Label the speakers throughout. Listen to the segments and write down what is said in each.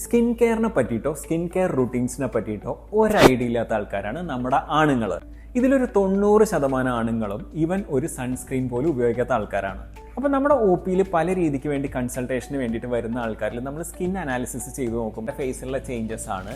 Speaker 1: Skin കെയറിനെ പറ്റിയിട്ടോ skin care റുട്ടീൻസിനെ പറ്റിയിട്ടോ ഒരു idea ഇല്ലാത്ത ആൾക്കാരാണ് നമ്മുടെ ആണുങ്ങൾ. ഇതിലൊരു 90% ആണുങ്ങളും ഈവൻ ഒരു സൺസ്ക്രീൻ പോലും ഉപയോഗിക്കാത്ത ആൾക്കാരാണ്. അപ്പോൾ നമ്മുടെ ഒ പിയിൽ പല രീതിക്ക് വേണ്ടി കൺസൾട്ടേഷന് വേണ്ടിയിട്ട് വരുന്ന ആൾക്കാരിൽ നമ്മൾ സ്കിൻ അനാലിസിസ് ചെയ്ത് നോക്കുമ്പോൾ ഫേസിലുള്ള ചേഞ്ചസ് ആണ്,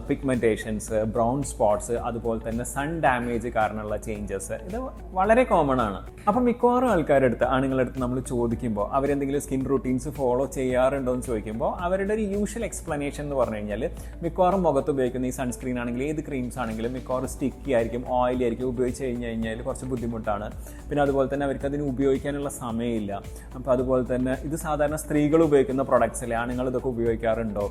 Speaker 1: പിഗ്മെൻറ്റേഷൻസ്, ബ്രൗൺ സ്പോട്ട്സ്, അതുപോലെ തന്നെ സൺ ഡാമേജ് കാരണമുള്ള ചേഞ്ചസ്. ഇത് വളരെ കോമൺ ആണ്. അപ്പം മിക്കവാറും ആൾക്കാരെടുത്ത് ആണുങ്ങളെടുത്ത് നമ്മൾ ചോദിക്കുമ്പോൾ അവരെന്തെങ്കിലും സ്കിൻ റുട്ടീൻസ് ഫോളോ ചെയ്യാറുണ്ടോ എന്ന് ചോദിക്കുമ്പോൾ അവരുടെ ഒരു യൂഷ്വൽ എക്സ്പ്ലനേഷൻ എന്ന് പറഞ്ഞു കഴിഞ്ഞാൽ മിക്കവാറും മുഖത്ത് ഉപയോഗിക്കുന്ന ഈ സൺസ്ക്രീൻ ആണെങ്കിലും ഏത് ക്രീംസ് ആണെങ്കിലും മിക്കവാറും സ്റ്റിക്കി ആയിരിക്കും, ഓയിലി ആയിരിക്കും. ഉപയോഗിച്ച് കഴിഞ്ഞാൽ കുറച്ച് ബുദ്ധിമുട്ടാണ്. പിന്നെ അതുപോലെ തന്നെ അവർക്ക് അതിന് ഉപയോഗിക്കാനുള്ള സമയമില്ല. അപ്പോൾ അതുപോലെ തന്നെ ഇത് സാധാരണ സ്ത്രീകൾ ഉപയോഗിക്കുന്ന പ്രൊഡക്ട്സ് അല്ലേ, ആണുങ്ങൾ ഇതൊക്കെ ഉപയോഗിക്കാറുണ്ടോ?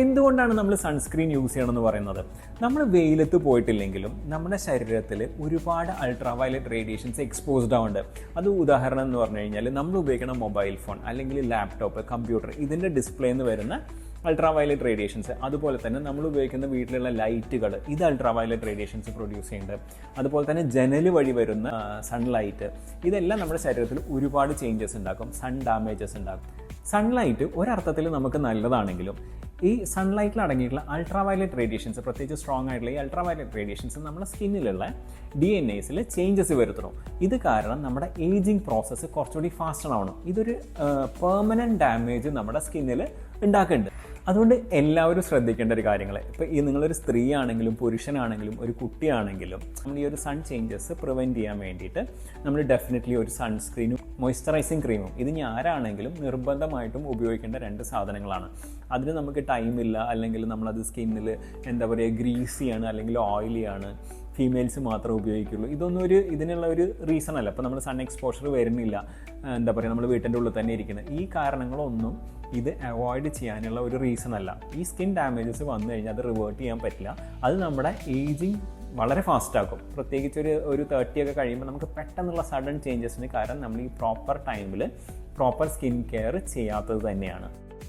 Speaker 1: എന്തുകൊണ്ടാണ് നമ്മൾ സൺസ്ക്രീൻ യൂസ് ചെയ്യണമെന്ന് പറയുന്നത്? നമ്മൾ വെയിലത്ത് പോയിട്ടില്ലെങ്കിലും നമ്മുടെ ശരീരത്തിൽ ഒരുപാട് അൾട്രാ വയലറ്റ് റേഡിയേഷൻസ് എക്സ്പോസ്ഡ് ആവുന്നുണ്ട്. അത് ഉദാഹരണം എന്ന് പറഞ്ഞു കഴിഞ്ഞാൽ നമ്മൾ ഉപയോഗിക്കുന്ന മൊബൈൽ ഫോൺ അല്ലെങ്കിൽ ലാപ്ടോപ്പ്, കമ്പ്യൂട്ടർ, ഇതിൻ്റെ ഡിസ്പ്ലേയിൽ നിന്ന് വരുന്ന അൾട്രാ വയലറ്റ് റേഡിയേഷൻസ്, അതുപോലെ തന്നെ നമ്മൾ ഉപയോഗിക്കുന്ന വീട്ടിലുള്ള ലൈറ്റുകൾ, ഇത് അൾട്രാ വയലറ്റ് റേഡിയേഷൻസ് പ്രൊഡ്യൂസ് ചെയ്യുന്നുണ്ട്. അതുപോലെ തന്നെ ജനൽ വഴി വരുന്ന സൺലൈറ്റ്, ഇതെല്ലാം നമ്മുടെ ശരീരത്തിൽ ഒരുപാട് ചേഞ്ചസ് ഉണ്ടാക്കും, സൺ ഡാമേജസ് ഉണ്ടാക്കും. സൺലൈറ്റ് ഒരർത്ഥത്തിൽ നമുക്ക് നല്ലതാണെങ്കിലും ഈ സൺലൈറ്റിൽ അടങ്ങിയിട്ടുള്ള അൾട്രാ വയലറ്റ് റേഡിയേഷൻസ്, പ്രത്യേകിച്ച് സ്ട്രോങ് ആയിട്ടുള്ള ഈ അൾട്രാ വയലറ്റ് റേഡിയേഷൻസ് നമ്മുടെ സ്കിന്നിലുള്ള DNA ചേഞ്ചസ് വരുത്തണം. ഇത് കാരണം നമ്മുടെ ഏജിങ് പ്രോസസ്സ് കുറച്ചുകൂടി ഫാസ്റ്റർ ആവണം. ഇതൊരു പെർമനൻറ്റ് ഡാമേജ് നമ്മുടെ സ്കിന്നിൽ ഉണ്ടാക്കുന്നുണ്ട്. അതുകൊണ്ട് എല്ലാവരും ശ്രദ്ധിക്കേണ്ട ഒരു കാര്യങ്ങൾ, ഇപ്പോൾ ഈ നിങ്ങളൊരു സ്ത്രീ ആണെങ്കിലും പുരുഷനാണെങ്കിലും ഒരു കുട്ടിയാണെങ്കിലും നമ്മൾ ഈ ഒരു സൺ ചേഞ്ചസ് പ്രിവെൻറ്റ് ചെയ്യാൻ വേണ്ടിയിട്ട് നമ്മൾ ഡെഫിനറ്റ്ലി ഒരു സൺസ്ക്രീനും മോയ്സ്ചറൈസിങ് ക്രീമും ഇത് ആരാണെങ്കിലും നിർബന്ധമായിട്ടും ഉപയോഗിക്കേണ്ട 2 സാധനങ്ങളാണ്. അതിന് നമുക്ക് ടൈമില്ല, അല്ലെങ്കിൽ നമ്മളത് സ്കിന്നിൽ എന്താ പറയുക ഗ്രീസിയാണ് അല്ലെങ്കിൽ ഓയിലിയാണ്, ഫീമെയിൽസ് മാത്രമേ ഉപയോഗിക്കുള്ളൂ, ഇതൊന്നും ഇതിനുള്ള ഒരു റീസൺ അല്ല. അപ്പോൾ നമ്മൾ സൺ എക്സ്പോഷർ വരുന്നില്ല, എന്താ പറയുക നമ്മൾ വീട്ടിൻ്റെ ഉള്ളിൽ തന്നെ ഇരിക്കുന്നത്, ഈ കാരണങ്ങളൊന്നും ഇത് അവോയ്ഡ് ചെയ്യാനുള്ള ഒരു റീസൺ അല്ല. ഈ സ്കിൻ ഡാമേജസ് വന്നു കഴിഞ്ഞാൽ അത് റിവേർട്ട് ചെയ്യാൻ പറ്റില്ല. അത് നമ്മുടെ ഏജിങ് വളരെ ഫാസ്റ്റാക്കും. പ്രത്യേകിച്ച് ഒരു 30 ഒക്കെ കഴിയുമ്പോൾ നമുക്ക് പെട്ടെന്നുള്ള സഡൻ ചേഞ്ചസിന് കാരണം നമ്മൾ ഈ പ്രോപ്പർ ടൈമിൽ പ്രോപ്പർ സ്കിൻ കെയർ ചെയ്യാത്തത് തന്നെയാണ്.